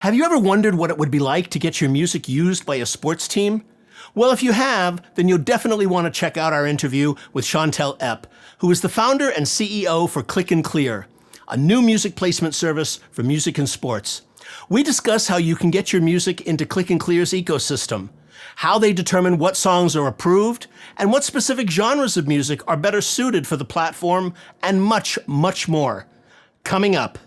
Have you ever wondered what it would be like to get your music used by a sports team? Well, if you have, then you'll definitely want to check out our interview with Chantal Epp, who is the founder and CEO for ClicknClear, a new music placement service for music and sports. We discuss how you can get your music into ClicknClear's ecosystem, how they determine what songs are approved, and what specific genres of music are better suited for the platform, and much, much more. Coming up.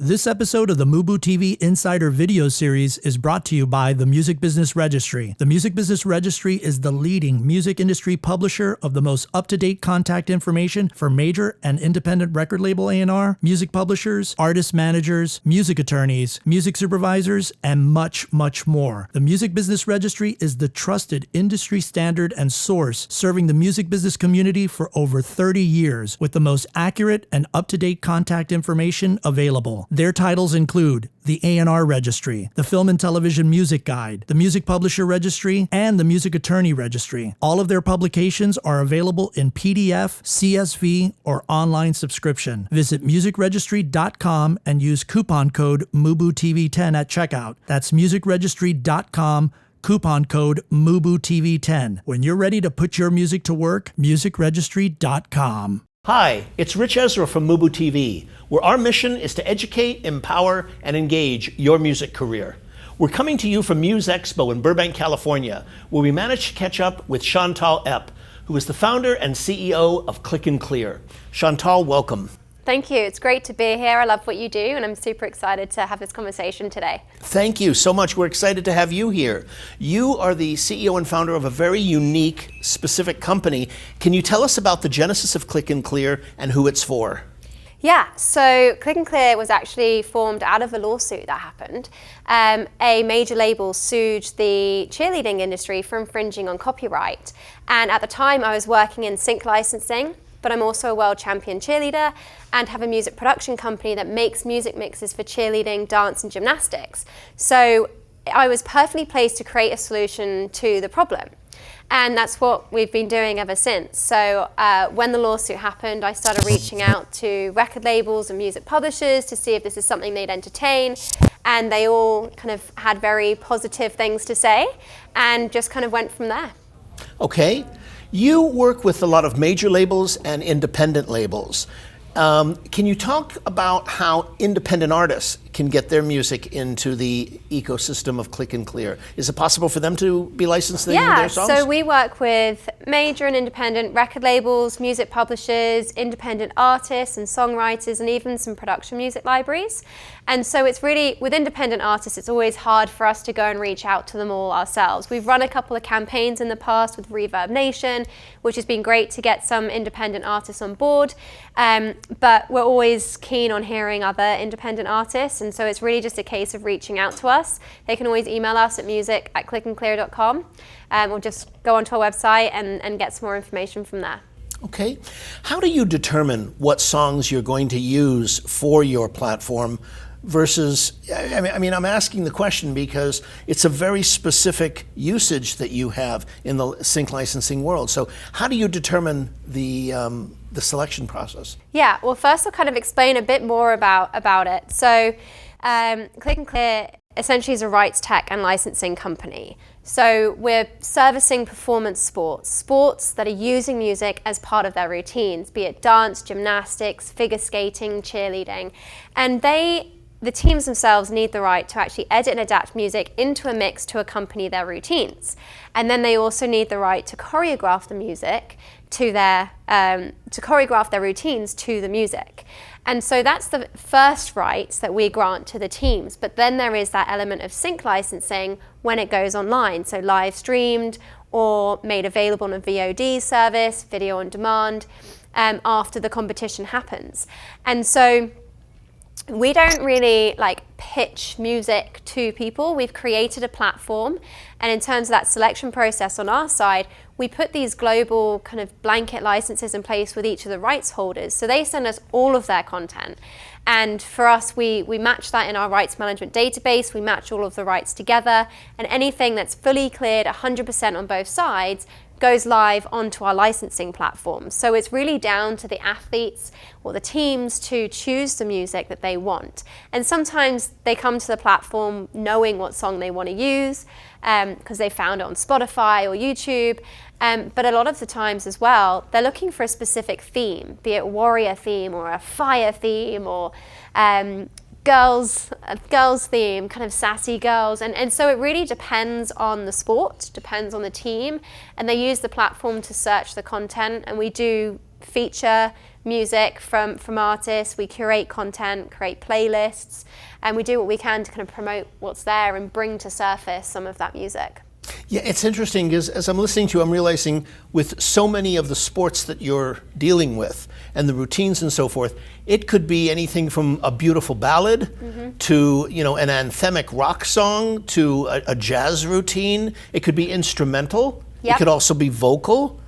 This episode of the MUBUTV Insider video series is brought to you by the Music Business Registry. The Music Business Registry is the leading music industry publisher of the most up-to-date contact information for major and independent record label A&R, music publishers, artist managers, music attorneys, music supervisors, and much, much more. The Music Business Registry is the trusted industry standard and source serving the music business community for over 30 years with the most accurate and up-to-date contact information available. Their titles include the A&R Registry, the Film and Television Music Guide, the Music Publisher Registry, and the Music Attorney Registry. All of their publications are available in PDF, CSV, or online subscription. Visit musicregistry.com and use coupon code MUBUTV10 at checkout. That's musicregistry.com, coupon code MUBUTV10. When you're ready to put your music to work, musicregistry.com. Hi, it's Ritch Esra from MUBUTV, where our mission is to educate, empower, and engage your music career. We're coming to you from Muse Expo in Burbank, California, where we managed to catch up with Chantal Epp, who is the founder and CEO of ClicknClear. Chantal, welcome. Thank you. It's great to be here. I love what you do, and I'm super excited to have this conversation today. Thank you so much. We're excited to have you here. You are the CEO and founder of a very unique, specific company. Can you tell us about the genesis of ClicknClear and who it's for? Yeah, so ClicknClear was actually formed out of a lawsuit that happened. A major label sued the cheerleading industry for infringing on copyright. And at the time, I was working in sync licensing, but I'm also a world champion cheerleader and have a music production company that makes music mixes for cheerleading, dance, and gymnastics. So I was perfectly placed to create a solution to the problem. And that's what we've been doing ever since. So when the lawsuit happened, I started reaching out to record labels and music publishers to see if this is something they'd entertain. And they all kind of had very positive things to say and just kind of went from there. Okay. You work with a lot of major labels and independent labels. Can you talk about how independent artists can get their music into the ecosystem of ClicknClear? Is it possible for them to be licensing their songs? So we work with major and independent record labels, music publishers, independent artists and songwriters, and even some production music libraries. And so it's really, with independent artists, it's always hard for us to go and reach out to them all ourselves. We've run a couple of campaigns in the past with Reverb Nation, which has been great to get some independent artists on board. But we're always keen on hearing other independent artists, and so it's really just a case of reaching out to us. They can always email us at music@clicknclear.com, or just go onto our website and get some more information from there. Okay. How do you determine what songs you're going to use for your platform versus, I mean, I'm asking the question because it's a very specific usage that you have in the sync licensing world. So how do you determine the selection process? Yeah, well, first I'll kind of explain a bit more about it. So ClicknClear essentially is a rights tech and licensing company. So we're servicing performance sports that are using music as part of their routines, be it dance, gymnastics, figure skating, cheerleading. And the teams themselves need the right to actually edit and adapt music into a mix to accompany their routines. And then they also need the right to choreograph the music to choreograph their routines to the music. And so that's the first rights that we grant to the teams. But then there is that element of sync licensing when it goes online, so live streamed or made available on a VOD service, video on demand, after the competition happens. And so we don't really pitch music to people. We've created a platform, and in terms of that selection process on our side, we put these global kind of blanket licenses in place with each of the rights holders. So they send us all of their content. And for us, we match that in our rights management database. We match all of the rights together, and anything that's fully cleared 100% on both sides goes live onto our licensing platform. So it's really down to the athletes or the teams to choose the music that they want. And sometimes they come to the platform knowing what song they want to use because they found it on Spotify or YouTube. But a lot of the times as well, they're looking for a specific theme, be it warrior theme or a fire theme or girls theme, kind of sassy girls. And so it really depends on the sport, depends on the team. And they use the platform to search the content. And we do feature music from artists. We curate content, create playlists, and we do what we can to kind of promote what's there and bring to surface some of that music. Yeah, it's interesting because as I'm listening to you, I'm realizing with so many of the sports that you're dealing with and the routines and so forth, it could be anything from a beautiful ballad to, you know, an anthemic rock song to a jazz routine. It could be instrumental. Yep. It could also be vocal.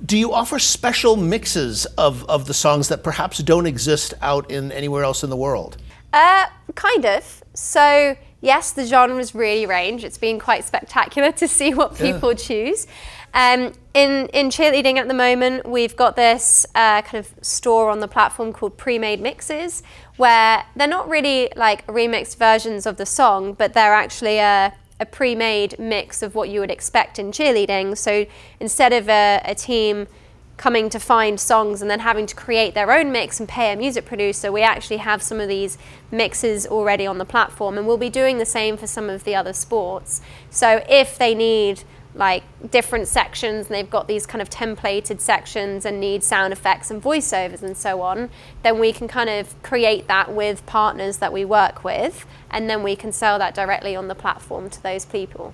Do you offer special mixes of the songs that perhaps don't exist out in anywhere else in the world? Kind of. So yes, the genres really range. It's been quite spectacular to see what people choose. In cheerleading at the moment, we've got this kind of store on the platform called Pre-Made Mixes, where they're not really like remixed versions of the song, but they're actually a pre-made mix of what you would expect in cheerleading. So instead of a team coming to find songs and then having to create their own mix and pay a music producer, we actually have some of these mixes already on the platform, and we'll be doing the same for some of the other sports. So if they need like different sections and they've got these kind of templated sections and need sound effects and voiceovers and so on, then we can kind of create that with partners that we work with, and then we can sell that directly on the platform to those people.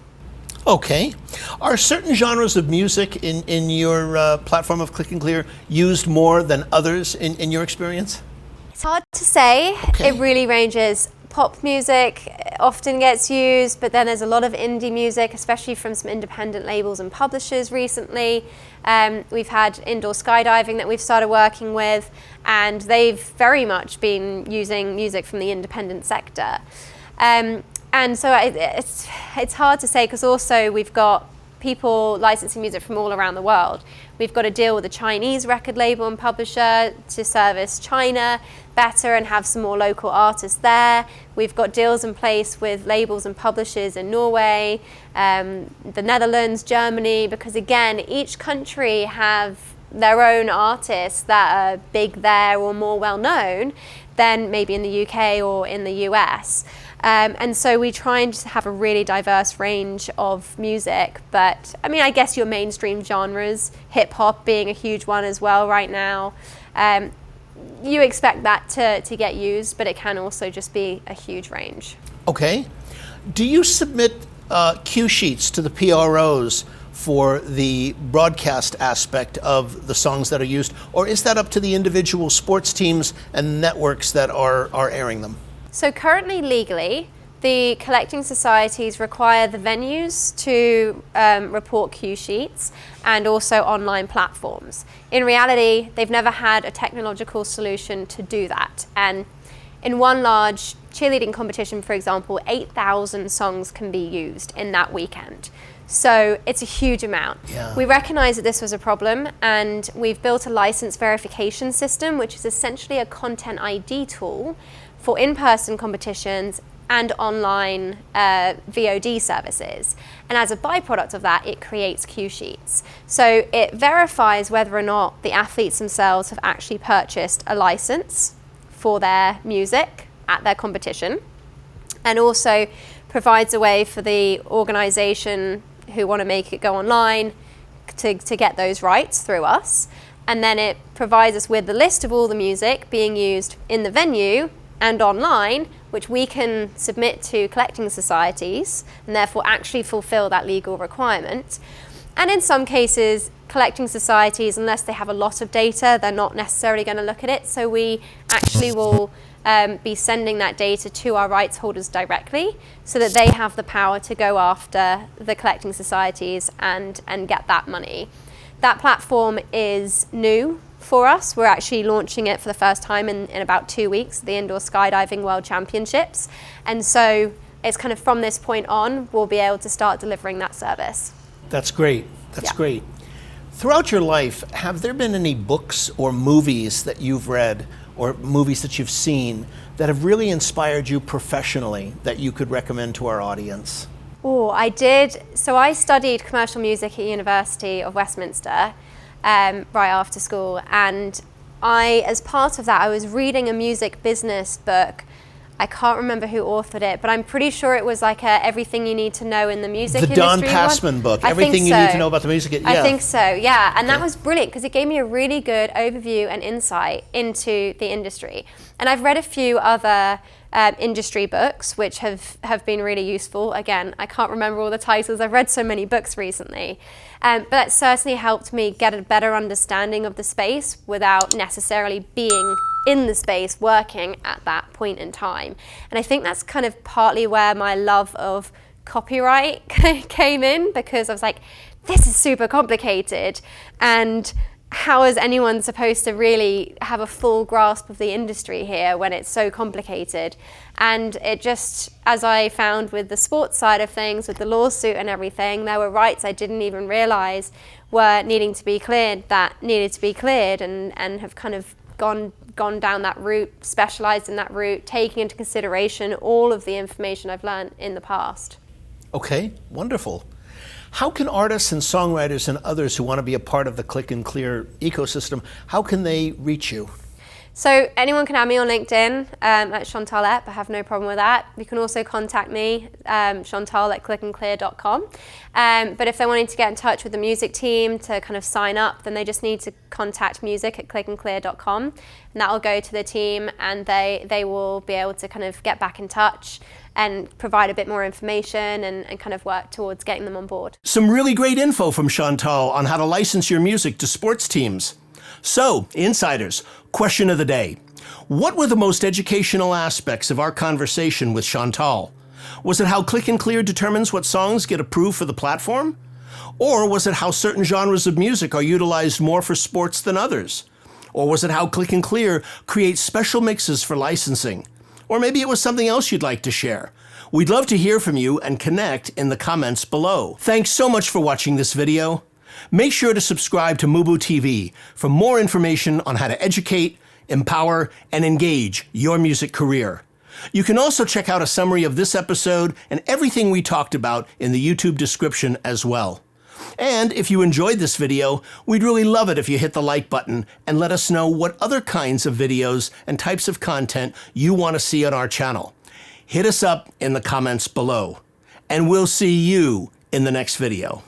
Okay. Are certain genres of music in your platform of ClicknClear used more than others in your experience? It's hard to say. Okay. It really ranges. Pop music often gets used, but then there's a lot of indie music, especially from some independent labels and publishers recently. We've had indoor skydiving that we've started working with, and they've very much been using music from the independent sector. And so it's hard to say, because also we've got people licensing music from all around the world. We've got to deal with a Chinese record label and publisher to service China better and have some more local artists there. We've got deals in place with labels and publishers in Norway, the Netherlands, Germany, because again, each country have their own artists that are big there or more well known than maybe in the UK or in the US. And so we try and just have a really diverse range of music. But I mean, I guess your mainstream genres, hip hop being a huge one as well right now. You expect that to get used, but it can also just be a huge range. Okay. Do you submit cue sheets to the PROs for the broadcast aspect of the songs that are used, or is that up to the individual sports teams and networks that are airing them? So currently, legally, the collecting societies require the venues to report cue sheets and also online platforms. In reality, they've never had a technological solution to do that. And in one large cheerleading competition, for example, 8,000 songs can be used in that weekend. So it's a huge amount. Yeah. We recognize that this was a problem, and we've built a license verification system, which is essentially a content ID tool for in-person competitions and online VOD services. And as a byproduct of that, it creates cue sheets. So it verifies whether or not the athletes themselves have actually purchased a license for their music at their competition, and also provides a way for the organization who want to make it go online to get those rights through us. And then it provides us with the list of all the music being used in the venue and online, which we can submit to collecting societies and therefore actually fulfill that legal requirement. And in some cases, collecting societies, unless they have a lot of data, they're not necessarily going to look at it. So we actually will be sending that data to our rights holders directly so that they have the power to go after the collecting societies and get that money. That platform is new for us. We're actually launching it for the first time in about 2 weeks, the Indoor Skydiving World Championships. And so it's kind of from this point on, we'll be able to start delivering that service. That's great. That's great. Throughout your life, have there been any books or movies that you've read or movies that you've seen that have really inspired you professionally that you could recommend to our audience? Oh, I did. So I studied commercial music at University of Westminster right after school, and as part of that, I was reading a music business book. I can't remember who authored it, but I'm pretty sure it was like Everything You Need to Know in the Music Industry. The Don Passman book, Everything You Need to Know About the Music Industry. I think so, yeah. And that was brilliant because it gave me a really good overview and insight into the industry. And I've read a few other industry books which have been really useful. Again, I can't remember all the titles. I've read so many books recently. But that certainly helped me get a better understanding of the space without necessarily being in the space working at that point in time. And I think that's kind of partly where my love of copyright came in, because I was like, this is super complicated, and how is anyone supposed to really have a full grasp of the industry here when it's so complicated? And it just, as I found with the sports side of things, with the lawsuit and everything, there were rights I didn't even realize were needing to be cleared, and have kind of gone down that route, specialized in that route, taking into consideration all of the information I've learned in the past. Okay, wonderful. How can artists and songwriters and others who want to be a part of the ClicknClear ecosystem, how can they reach you? So anyone can add me on LinkedIn at Chantal Epp. I have no problem with that. You can also contact me, Chantal at ClicknClear.com. But if they're wanting to get in touch with the music team to kind of sign up, then they just need to contact music at ClicknClear.com, and that will go to the team, and they will be able to kind of get back in touch and provide a bit more information and kind of work towards getting them on board. Some really great info from Chantal on how to license your music to sports teams. So, insiders, question of the day. What were the most educational aspects of our conversation with Chantal? Was it how ClicknClear determines what songs get approved for the platform? Or was it how certain genres of music are utilized more for sports than others? Or was it how ClicknClear creates special mixes for licensing? Or maybe it was something else you'd like to share. We'd love to hear from you and connect in the comments below. Thanks so much for watching this video. Make sure to subscribe to MUBUTV for more information on how to educate, empower, and engage your music career. You can also check out a summary of this episode and everything we talked about in the YouTube description as well. And if you enjoyed this video, we'd really love it if you hit the like button and let us know what other kinds of videos and types of content you want to see on our channel. Hit us up in the comments below, and we'll see you in the next video.